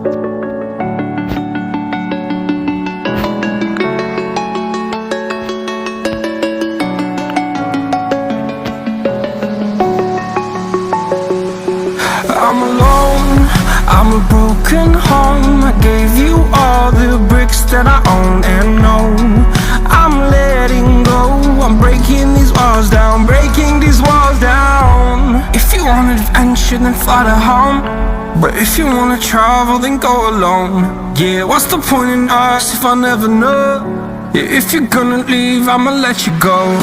I'm alone, I'm a broken home. I gave you all the bricks that I own and know. I'm letting go, I'm breaking these walls down, breaking these walls down. If you want adventure, then fly to home. But if you wanna travel, then go alone. Yeah, what's the point in us if I never know? Yeah, if you're gonna leave, I'ma let you go.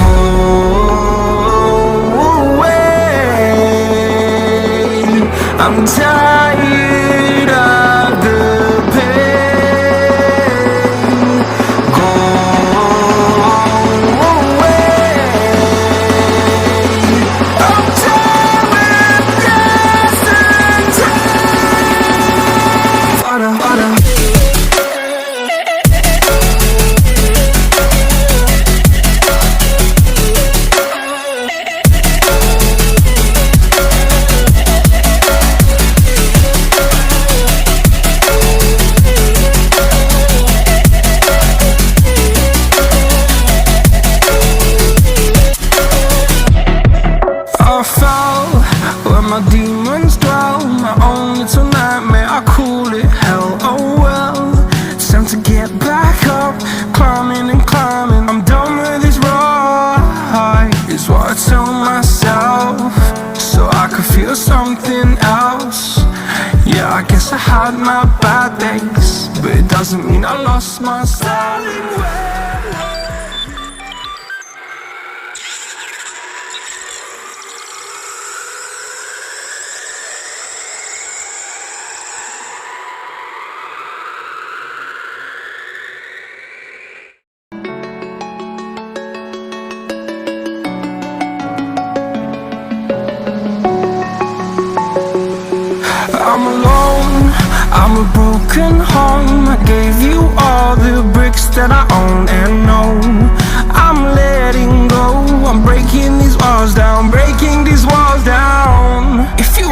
I'm tired of the pain. Go away. I'm tired with guessing time. Fada, fada. I fell where my demons dwell, my own little nightmare, I call it hell. Oh well, it's time to get back up, climbing and climbing. I'm done with this ride, is what I tell myself, so I could feel something else. Yeah, I guess I had my bad days, but it doesn't mean I lost my style. I'm alone, I'm a broken home. I gave you all the bricks that I own and know. I'm letting go, I'm breaking these walls down, breaking these walls down. If